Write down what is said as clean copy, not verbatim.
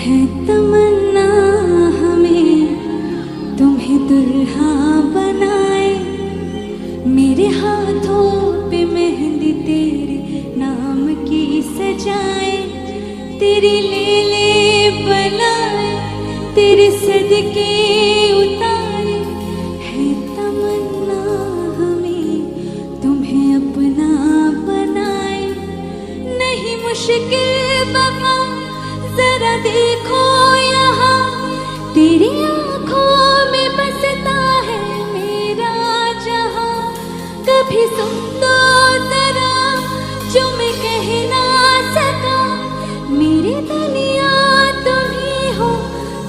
है तमन्ना हमें तुम्हें दुल्हा बनाए, मेरे हाथों पे मेहंदी तेरे नाम की सजाए, तेरी ले बनाए, तेरे सदके उतारे। है तमन्ना हमें तुम्हें अपना बनाए, नहीं मुश्किल बाबा जरा देखो